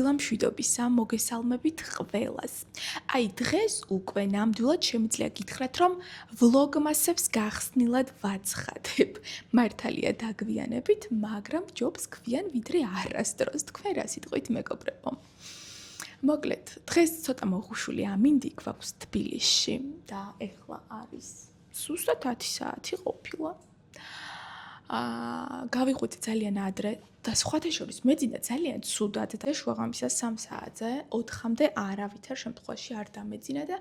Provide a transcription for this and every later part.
მშვიდობისა მოგესალმებით ყველას. Აი დღეს უკვე ნამდვილად შემიძლია გითხრათ, რომ ვლოგმასებს გახსნილად ვაცხადებ. მართალია დაგვიანებით, მაგრამ ჯობს გვიან ვიდრე არასდროს. თქვენ რა სიტყვით მეგობრებო? მოკლედ, დღეს ცოტა მოხუშული ამინდი გვაქვს თბილისში და ეხლა არის სუსტად 10 საათი ყოფილა. გავიყვით ძალიან ადრე და სხვათა შორის მეძინა ძალიან ცუდად და შუაღამისა 3 საათზე 4-მდე არავითარ შემთხვევაში არ დამეძინა და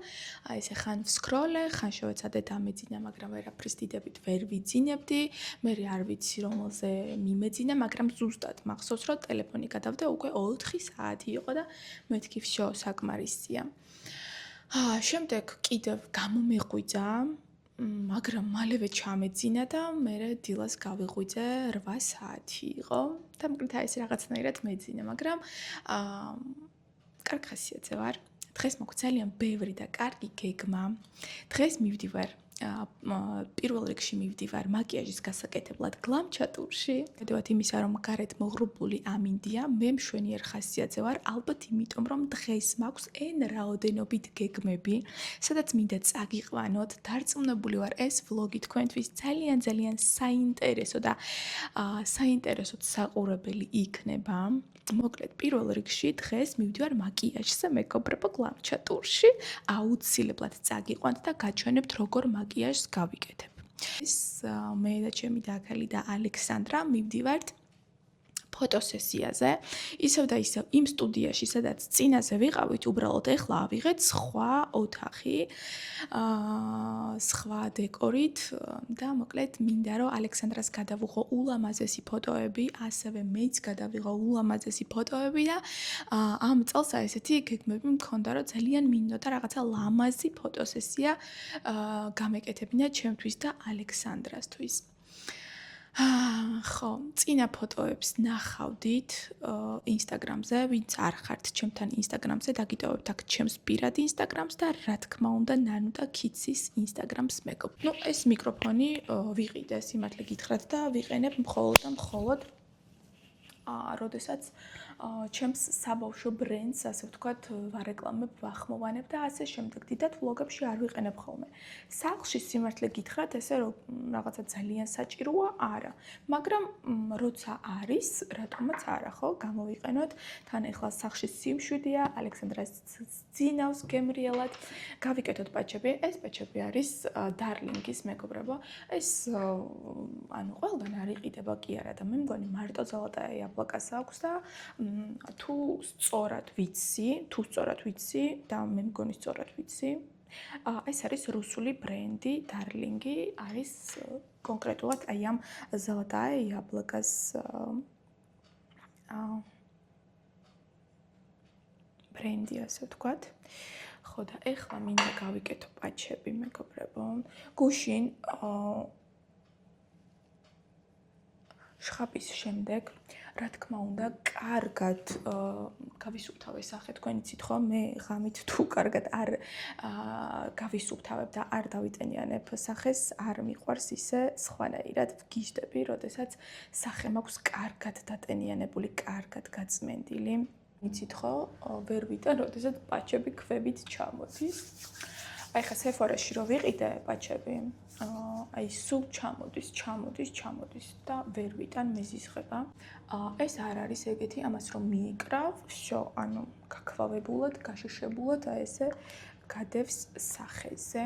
ესე ხან ვსკროლე, ხან შევეცადე დამეძინა, მაგრამ ვერაფრის დიდებით ვერ ვიძინებდი. მე არ ვიცი რომელზე მიმეძინა, მაგრამ ზუსტად მახსოვს, რომ ტელეფონი გადავდა უკვე 4 საათი იყო და მეთქი всё საკმარისია. შემდეგ კიდევ გამომეღვიძა მაგრამ მალევე ჩამეძინა და მე დილას გავიღვიძე 8 საათი იყო და მოკლა ეს რაღაცნაირად მეძინა, მაგრამ კარგი ხასიათზე ვარ. დღეს მოგვ ძალიან ბევრი და კარგი გეგმა. დღეს მივდივარ პირველ რიგში მივდივარ მაკიაჟის გასაკეთებლად გლამჩატურში. გადავთ იმისა, რომ გარეთ მოღრუბლული ამინდია, მე მშვენიერ ხასიათზე ვარ, ალბათ იმიტომ, რომ დღეს მაქვს რაოდენობით გეგმები, სადაც მინდა წაგიყვანოთ, დარწმუნებული ვარ, ეს ვლოგი თქვენთვის ძალიან საინტერესო და საინტერესოდ საყურებელი იქნება. მოკლედ, პირველ რიგში დღეს მივდივარ მაკიაჟზე, მეგობრებო, გლამჩატურში. აუცილებლად წაგიყვანთ და გაჩვენებთ, როგორ მაკიაჟს გავიკეთებ. მე და ჩემი დაქალი და ალექსანდრა მივდივართ ფოტოსესიაზე, ისევ და ისევ იმ სტუდიაში, სადაც წინაზე ვიყავით, უბრალოდ ეხლა ავიღეთ სხვა ოთახი, სხვა დეკორით და მოკლედ მინდა რომ ალექსანდრას გადავუღო ულამაზესი ფოტოები, ასევე მეც გადავიღო ულამაზესი ფოტოები და ამ წელს ესეთი გეგმები მქონდა, რომ ძალიან მინდოდა რაღაცა ლამაზი ფოტოსესია გამეკეთებინა ჩემთვის და ალექსანდრასთვის. ხო, წინა ფოტოებს ნახავდით ინსტაგრამზე, ვინც არ ხართ ჩემთან ინსტაგრამზე, დაგიტოვებთ აქ ჩემს პირად ინსტაგრამს და რა თქმა უნდა, ნანუ და ქიცის ინსტაგრამს მეგობ. ეს მიკროფონი ვიყიდე, სიმართლე გითხრათ და ვიყენებ მხოლოდ და მხოლოდ როდესაც ჩემს საბავშვო ბრენდს, ასე ვთქვათ, ვარეკლამებ, ვახმოვანებ და ასე შემდეგ. დიდად ვლოგებში არ ვიყენებ ხოლმე. სახლში სიმართლე გითხრათ, ესე რომ რაღაცა ძალიან საჭიროა, არა. მაგრამ როცა არის, რატომაც არა, ხო, გამოვიყენოთ. თან ეხლა სახლში სიმშვიდეა, ალექსანდრას ძინავს გემრიელად. გავიკეთოთ პაჩები. ეს პაჩები არის დარლინგის, მეგობრებო. ეს ანუ ყველგან არ იყიდება კი არა და მე მგონი მარტო ზოლოტაია იაპლაკას აქვს და თუ სწორად ვიცი და მე მგონი სწორად ვიცი. ეს არის რუსული ბრენდი, დარლინგი, არის კონკრეტულად აი ამ ზოლოტაია იაპლაკას ბრენდი, ასე ვთქვათ. ხო და ეხლა მინდა გავიკეთო პაჩები, მეგობრებო. გუშინ შხაპის შემდეგ, რა თქმა უნდა, კარგად გავისუფთავე სახე. თქვენ იცით ხო, მე ღამით თუ კარგად არ გავისუფთავებ და არ დავიტენიანებ სახეს, არ მიყვარს ისე სხვანაირად ვგიჟდები, როდესაც სახე მაქვს კარგად დატენიანებული, კარგად გაწმენდილი. იცით ხო, ვერ ვიტან, როდესაც პაჩები ქვებით ჩამოდის. აი ხა სეფორაში რო ვიყიდე პაჩები, აი სულ ჩამოდის და ვერ ვიტან მეზისხება. ეს არ არის ეგეთი, ამას რომ მიიკრავ, всё, ანუ გაქვავებულად, გაშიშებულად, აი ესე გადევს სახეზე.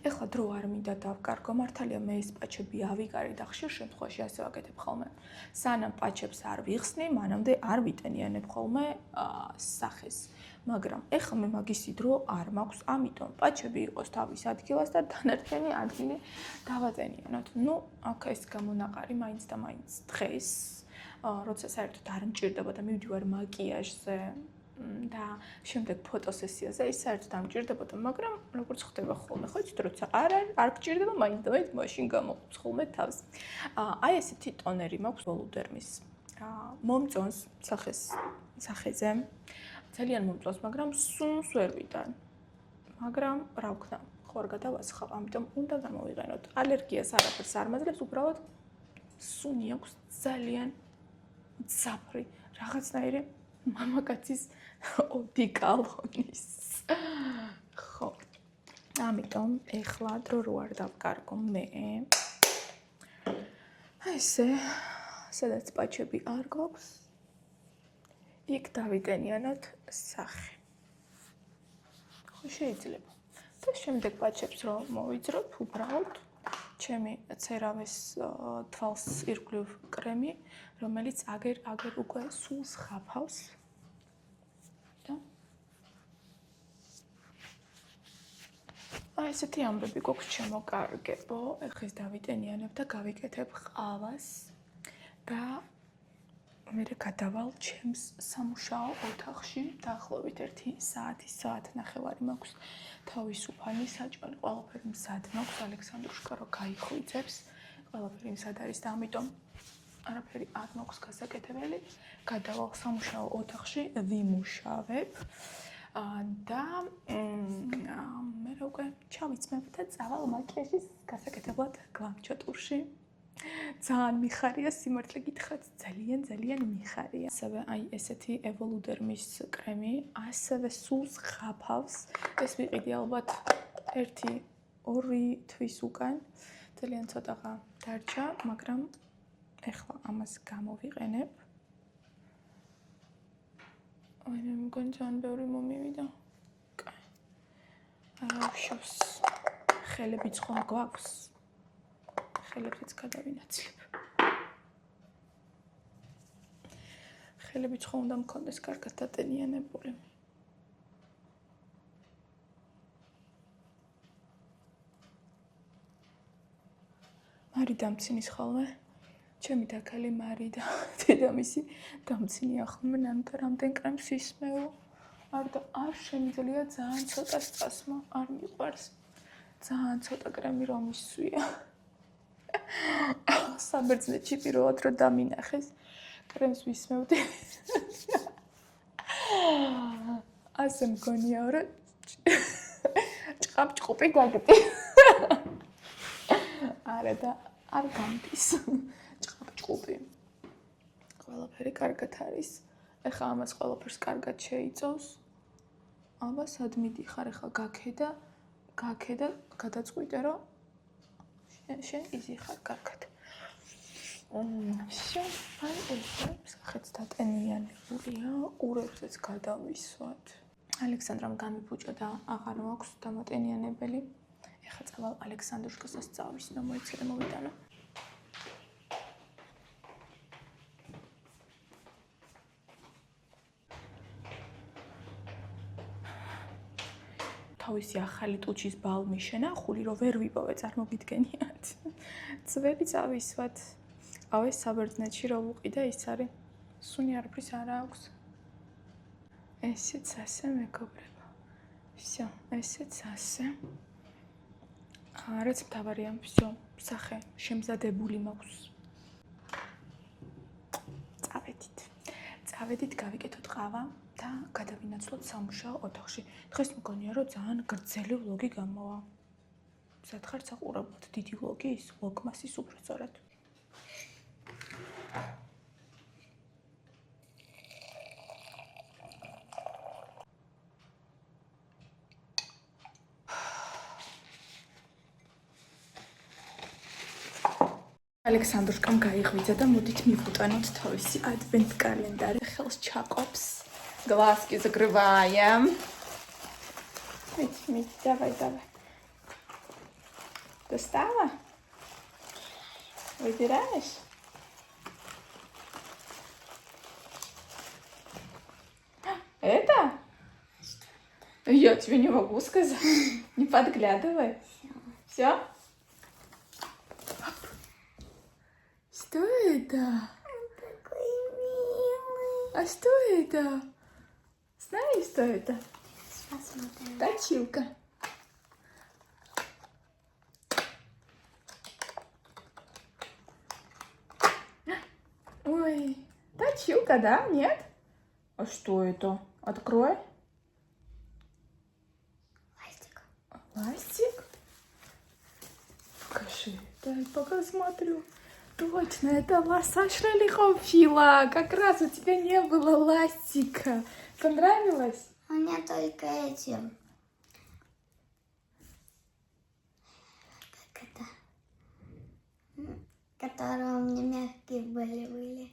ეხლა დრო არ მინდა დავკარგო, მართალია მე ეს პაჩები ავიკარი და ხშირ შემთხვევაში ასე ვაკეთებ ხოლმე. სანამ პაჩებს არ ვიხსნი, მანამდე არ ვიტენიანებ ხოლმე სახეს. მაგრამ ეხლა მე მაგისი დრო არ მაქვს, ამიტომ პაჩები იყოს თავის ადგილას და დანარჩენი ადგილი დავატენიანოთ. აქ ეს გამონაყარი მაინც და მაინც დღეს, როცა საერთოდ არ მჭირდება და მივდივარ მაკიაჟზე და შემდეგ ფოტოსესიაზე, ის საერთოდ არ მჭირდებოდა, მაგრამ როგორც ხდება ხოლმე, ხო იცით, როცა არ გჭირდება, მაინც და მაინც მაშინ გამოყვს ხოლმე თავს. აი ესეთი ტონერი მაქვს ვოლუდერმის. მომწონს სახეზე. ძალიან მომწონს, მაგრამ სუნს ვერ ვიტან. მაგრამ რა ვქნა, ხო არ გადავასხავ, ამიტომ უნდა გამოვიყენოთ. ალერგიას არაფერს არ მაძლევს, უბრალოდ სუნი აქვს ძალიან ძაფრი, რაღაცნაირი მამაკაცის ოდიკალონის. ხო. ამიტომ ეხლა დრო რო არ დავკარგო მე. ესე, სადაც პაჩები არ გვაქვს. იქ დავიტენიანოთ სახე. ხო შეიძლება. და შემდეგ პაჩებს რო მოვიძროთ, უბრალოდ ჩემი ცერავეს თვალს ირგვლივ კრემი, რომელიც აგერ უკვე სულს ხაფავს. და აი ესეთი ამბები გვაქვს შემოკარგებო. ეხლა დავიტენიანებ და გავიკეთებ ყავას და მერე გადავალ ჩემს სამუშაო ოთახში. დაახლოებით 1 საათი-საათნახევარი მაქვს თავისუფალი, საჭმელი ყველაფერი მზად მაქვს. ალექსანდრუშკა რო გაიხვიძებს, ყველაფერი მზად არის და ამიტომ არაფერი არ მაქვს გასაკეთებელი. გადავალ სამუშაო ოთახში, ვიმუშავებ და მე უკვე ჩავიცმებ და წავალ მაკიაჟის გასაკეთებლად გლამჩო ტურში. ძალიან მიხარია სიმართლე გითხრათ, ძალიან მიხარია. ასევე აი ესეთი ევოლუდერმის კრემი, ასევე სულს ხაფავს. ეს ვიყიდი ალბათ 1-2 თვის უკან. ძალიან ცოტაღა დარჩა, მაგრამ ეხლა ამას გამოვიყენებ. აი მე მგონი ძალიან ბევრი მომივიდა. არავშავს. ხელებიც ხომ გვაქვს. ხელებიც გადავინაცლებ. ხელებიც ხომ უნდა მქონდეს კარგად დატენიანებული. მარი დამცინის ხოლმე. ჩემი დაქალი მარი და დედამისი დამცინია ხოლმე ნანუთა რამდენ კრემს ისმევ. არ შემიძლია ძალიან ცოტა სწასმა, არ მიყვარს. ძალიან ცოტა კრემი რომ ისვია. საბერძნეთში პირველად რო დამინახეს, კრემს ვისმევდი. ასე მგონია, რომ ჭყაპ-ჭყუპი გაგდი. არა და არ გამდის. ჭყაპ-ჭყუპი. ყველაფერი კარგად არის. ეხლა ამას ყველაფერს კარგად შეიწოვს. აბა სად მიდიხარ ეხლა გაქედა, გადაწყვიტე რომ შენ იზიხარ კარგად. всё, აი ესე სახეც დატენიანებულია, ყურებზეც გადავისვათ. ალექსანდრამ გამიფუჭა და აღარ მაქვს დამატენიანებელი. ეხლა წავალ ალექსანდრუშკას სწავლის, მოიცადე მოვიტანო. თავისი ახალი ტუჩის ბალმი შენახული, რომ ვერ ვიპოვე, წარმოგიდგენიათ. ძველი წავისვათ. ავე საბერძნეთში რო ვუყიდე, ის არის. სუნი არაფრის არ აქვს. ესეც ასე მეგობრებო. всё, ესეც ასე. რაც მთავარია, всё, სახე შემზადებული მაქვს. წავედით, გავიკეთოთ ყავა და გადავინაცვლოთ სამუშაო ოთახში. დღეს მგონია, რომ ძალიან გრძელი ვლოგი გამოვა. სათხარ საყურებლად დიდი ვლოგი ის, ვლოგმასის უფრო სწორად. ალექსანდრუშკამ გაიღვიძა და მოდით მივუტანოთ თავისი ადვენტ კალენდარი. ხელს ჩაყოფს. Глазки закрываем. Мить, давай. Достала? Выбираешь? Это? Я тебе не могу сказать. Не подглядывай. Все? Что это? Он такой милый. А что это? Знаешь, что это? Посмотрим. Точилка. Ой, точилка, да? Нет? А что это? Открой. Ластик. Ластик? Покажи. Дай пока смотрю. Точно, это сошли ყოფила. Как раз у тебя не было ластика. Понравилось? У меня только эти. Как это? Которые у меня мягкие были.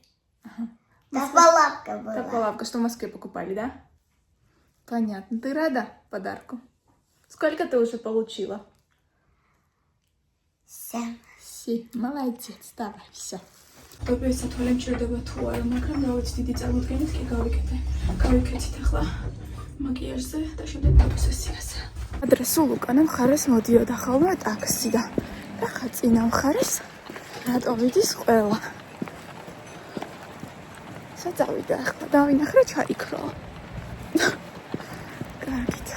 Тополапка была. Тополапка, что в Москве покупали, да? Понятно. Ты рада подарку? Сколько ты уже получила? 7. 7. Молодец. Давай, все. Ოპერაცია თვალემ ჭირდება თუ არა, მაგრამ დავით დიდი წარმოდგენით კი გავიქეთით ახლა მაკიაჟზე და შემდეგ ფოტოსესიაზე. ადრე სულ უკანა მხარეს მოდიოდა ხოლმე ტაქსი და ახლა წინა მხარეს რატო მიდის ყველა. საწავიდა ახლა დავინახე რა ჩაიქრო. კარგით.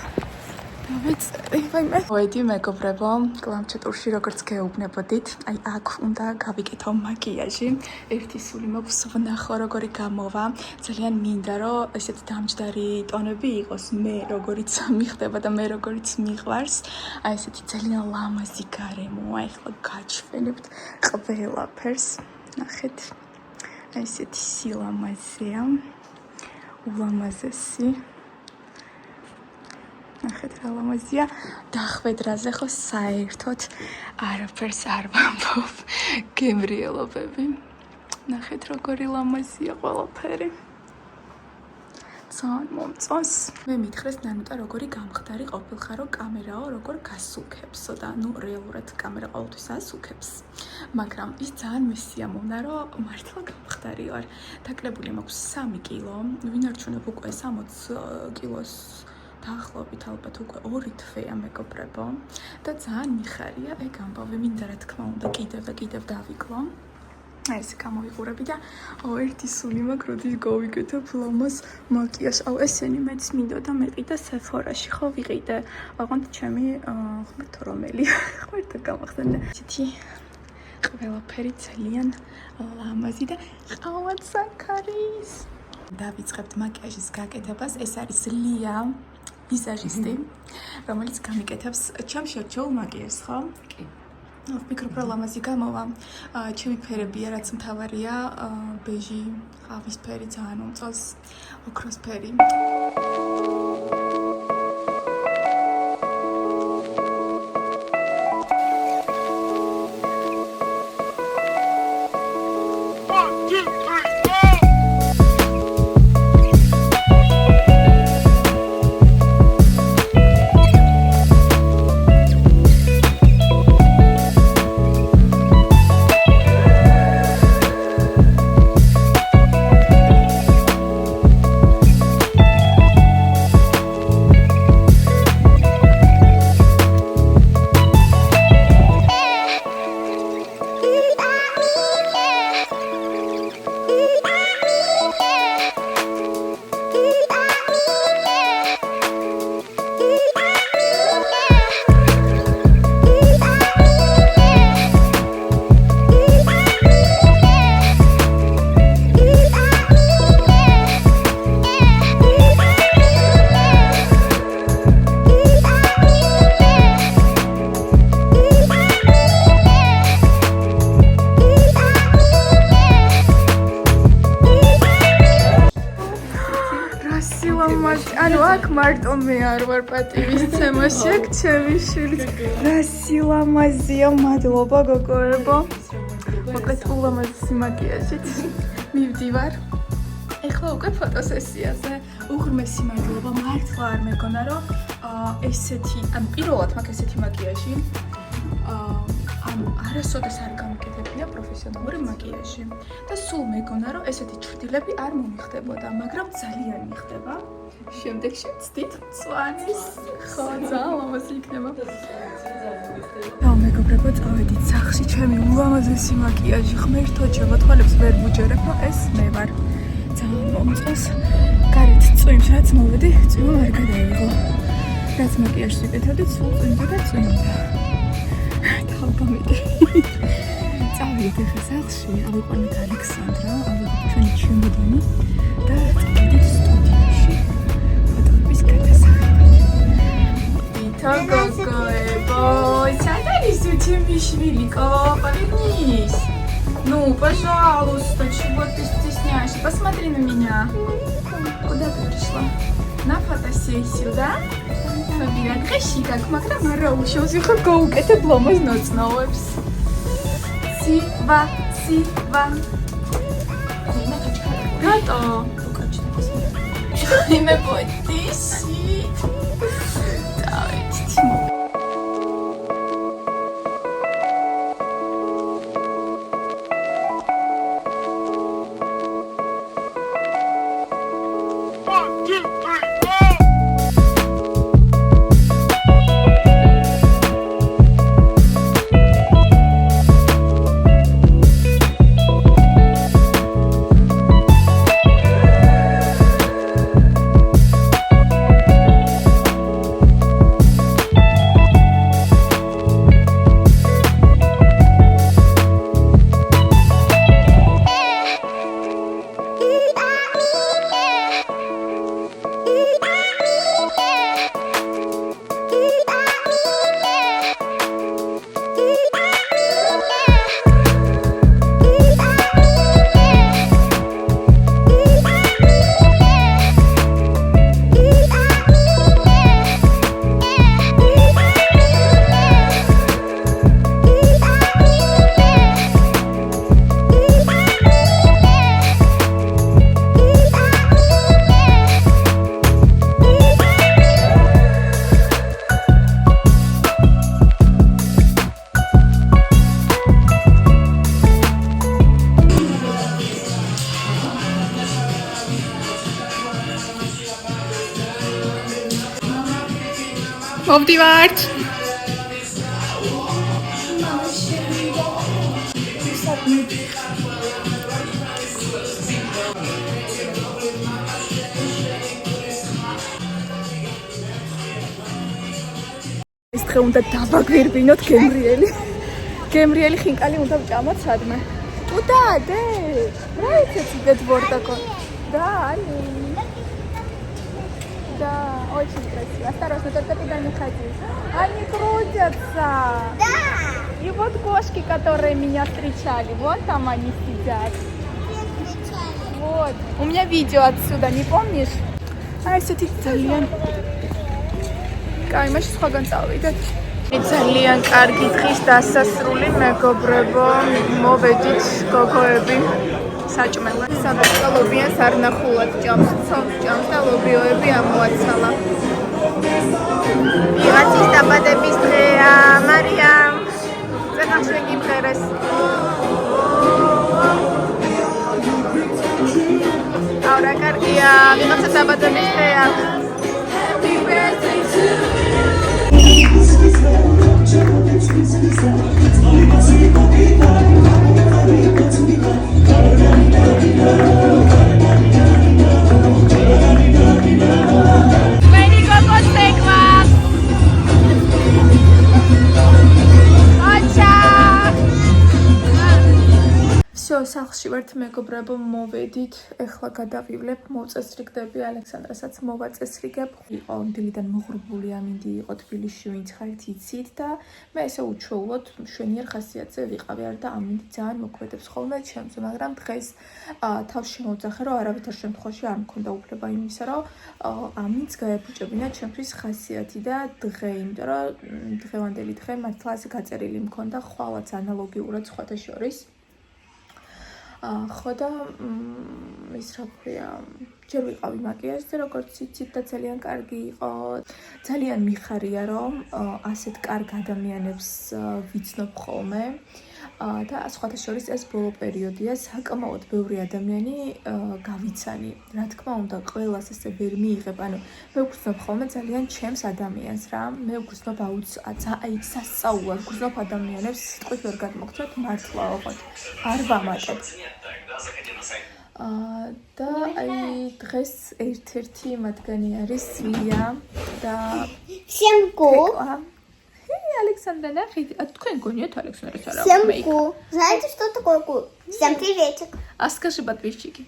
ვაიდი მეგობრებო, კლამჩატურში როგორც გეუბნებოდით, აი აქ უნდა გავიკეთო მაკიაჟი. ერთი სული მაქვს ვნახო როგორი გამოვა. ძალიან მინდა რომ ესეთი დამჯდარი ტონები იყოს მე როგორიც მიხდება და მე როგორიც მიყვარს. აი ესეთი ძალიან ლამაზი გარემო. აი ახლა გაჩვენებთ ყველაფერს. ნახეთ. აი ესეთი სილამაზეა. ულამაზესი. ნახეთ რა ლამაზია. დახვედრაზე ხო საერთოდ არაფერს არ ვამბობ. გემრიელობები. ნახეთ როგორი ლამაზია ყველაფერი. ძალიან მომწონს. მე მითხრეს ნანუტა როგორი გამხდარი ყოფილხარო კამერაო როგორ გასუქებსო და ნუ რეალურად კამერა ყოველთვის ასუქებს. მაგრამ ის ძალიან მესიამოვნა რომ მართლა გამხდარი ვარ. დაკრებული მაქვს 3 კილო. ვინარჩუნებ უკვე 60 კილოს. დაახლოებით ალბათ უკვე 2 თვეა მეგობრებო და ძალიან მიხარია ეგ ამბავი მინდა რა თქმა უნდა კიდევ დავიკლო. აი ეს გამოვიყურები და ერთი სული მაქვს როდის გავიკეთებ ლამაზ მაკიაჟს. ესენი მეც მინდოდა მეყიდა სეფორაში ხო ვიყიდე. აღონდ ჩემი ხმერთო რომელი ხმერთო გამახსენდა. ისეთი ყველაფერი ძალიან ლამაზი და ყავად საკარის. დავიწყებთ მაკიაჟის გაკეთებას. ეს არის ლია ვიზაჟისტი, რომელიც გამიკეთებს ჩემს შერჩეულ მაკიაჟს, ხო? კი. ვფიქრობ, რომ ლამაზი გამოვა. ჩემი ფერებია, რაც მთავარია, ბეჟი, ყავისფერი ძალიან მომწონს, ოქროსფერი. ანუ აქ მარტო მე არ ვარ პატივისცემაში, აქ ჩემი შვილი. რა სილამაზია, მადლობა გოგოებო. მოკლედ ულამაზესი მაკიაჟით მივდივარ. ეხლა უკვე ფოტოსესიაზე. უღრმესი მადლობა, მართლა არ მეგონა რომ ესეთი, ანუ პირველად მაქვს ესეთი მაკიაჟი. არასოდეს არ გამიკეთებია პროფესიონალური მაკიაჟი და სულ მეგონა რომ ესეთი ჩრდილები არ მომიხდებოდა, მაგრამ ძალიან მიხდება. შემდეგში ვცდით მწვანის, ხო, ძალიან ლამაზი იქნება. მეგობრებო, წავედით სახლში, ჩემი ულამაზესი მაკიაჟი, ღმერთო ჩემო, თვალებს ვერ ვუჯერებ, რომ ეს მე ვარ. ძალიან მომწონს. გარეთ წვიმს, რაც მოვედი, წვიმა არ გადაიღო. რაც მაკიაჟს ვიკეთებდით, სულ წვიმდა და წვიმდა. წავიდეთ ახლა სახლში, ავიყვანეთ ალექსანდრა, ავიღოთ ჩვენი ჩემოდანი და წავიდეთ სტუდიაში ფოტოების გადასაღებად. ვითო გოგოებო, სად არის უჩემი შვილიკო? პარინის. Ну, пожалуйста, чего ты стесняешься? Посмотри на меня. Куда ты пришла? На фотосессию, да? Фабиан, как Магда Мараушев, Зюхакоук, это было можно снова. Сива. Гато. Имя будет Тиси. Давайте. მოვდივართ. ეს დღე უნდა დავაგვირგვინოთ გემრიელი. გემრიელი ხინკალი უნდა ვჭამოთ სადმე. Куда ты? Нравится тебе двор такой? Да, Ани. Да, очень красиво. Осторожно, только туда не ходи. Они крутятся. Да. И вот кошки, которые меня встречали, вон там они сидят. Вот. У меня видео отсюда, не помнишь? А, все ты ძალიან. Кай, маш სხვაგან წავიდეთ. ძალიან კარგი დღის დასასრული მეგობრებო, მოვედით გოგოები საჭმელად. სადაც ლობიანს არ ნახულად ჭამს, ცოლს ჭამს და ლობიოები ამოაცალა. ვიღაცის დაბადების დღეა, მარიამ. წერა შეგიმღერეს. აურა კარგია, ვიღაცის დაბადების დღეა. Happy birthday to Всё, სახლში ვართ მეგობრებო, მოვედით. ეხლა გადავივლებ, მოვწესრიგდები, ალექსანდრასაც მოვაწესრიგებ. იყო დილიდან მოღრუბული ამინდი იყო თბილისში, ვინც ხართ იცით და მე ესე უჩვეულოდ მშვენიერ ხასიათზე ვიყავი, არ და ამინდი ძალიან მოქმედებს ხოლმე ჩემს, მაგრამ დღეს თავს შემოვძახე, რომ არავითარ შემთხვევაში არ მქონდა უფლება იმისა, რომ ამინდს გაეფუჭებინა ჩემთვის ხასიათი და დღე, იმიტომ რომ დღევანდელი დღე მართლა ასე გაწერილი მქონდა ხვალაც ანალოგიურად სხვათა შორის. ხო და ის რა ქვია, ჯერ ვიყავი მაკიაჟზე, როგორც იცით და ძალიან კარგი იყო. ძალიან მიხარია, რომ ასეთ კარგ ადამიანებს ვიცნობ ხოლმე. და სხვათა შორის ეს ბოლო პერიოდია, საკმაოდ ბევრი ადამიანი გავიცანი. რა თქმა უნდა, ყველას ესე ვერ მიიღებ, ანუ მე ვგრძნობ ხოლმე ძალიან ჩემს ადამიანს რა. მე ვგრძნობ აი სასწაულად ვგრძნობ ადამიანებს, სიტყვით ვერ გადმოგცემთ, მართლა ოღონდ არ ვამატებ. და აი დღეს ერთ-ერთი მათგანი არის ლია და Всем ку. Александра, нахид. А твой гонит Александра Сара. Всем ку. Знаете, что такое ку? Всем приветик. А скажи подписчики.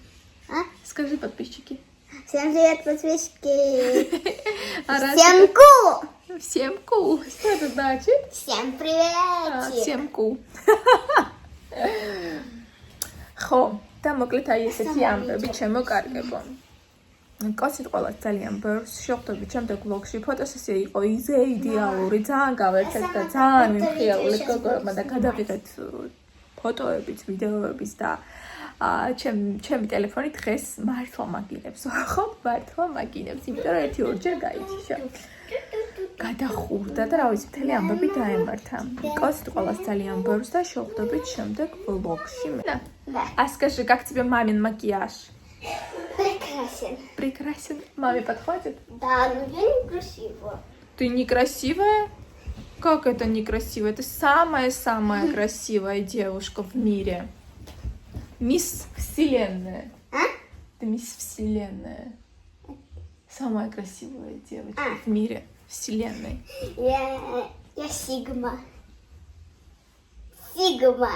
А? Скажи подписчики. Всем привет, подписчики. А Всем ку. Всем ку. Что это значит? Всем привет. Всем ку. ხო, და მოკლედ აი ესეთი ამბები ჩემო კარგებო. კაცი ყველას ძალიან ბევრს შევხვდებით შემდეგ ვლოგში. ფოტოსესია იყო იდეალური, ძალიან გავერთეთ და ძალიან მიმხიარულეთ გოგოებმა და გადავიღეთ ფოტოებიც, ვიდეოებიც და ჩემი ტელეფონი დღეს მართლა მაგინებს. ხო, მართლა მაგინებს, იმიტომ რომ 1-2 გაიჩიშა. გადახურდა და რა ვიცი, მთელი ამბები დაემართა. კაცი ყველას ძალიან ბევრს და შევხვდებით შემდეგ ვლოგში. Да. А скажи, как тебе мамин макияж? Прекрасен. Прекрасен. Маме подходит? Да, но я некрасива. Ты некрасивая? Как это некрасиво? Ты самая-самая красивая девушка в мире. Мисс Вселенная. А? Ты мисс Вселенная. Самая красивая девочка в мире Вселенной. Я Сигма. Сигма.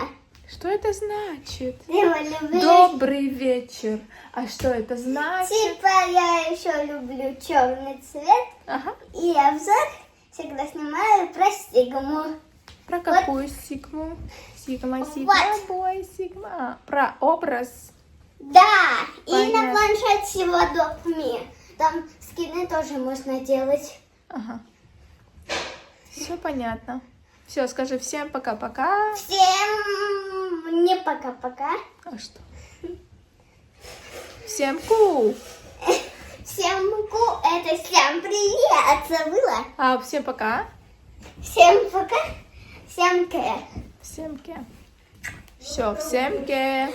Что это значит? Я люблю. Добрый вечер. А что это значит? Типа я еще люблю черный цвет. Ага. И обзор всегда снимаю про Сигму. Про какую сигму? Сигма, бой, сигма. Про образ. Да, и на Понятно. планшете Adobe. Там скины тоже можно делать. Ага. Все понятно. Все, скажи всем пока-пока. Всем не пока-пока. А что? Всем ку. Всем ку, это всем привет, забыла? А всем пока. Всем пока, всем к. Всем ке. Все, всем ке.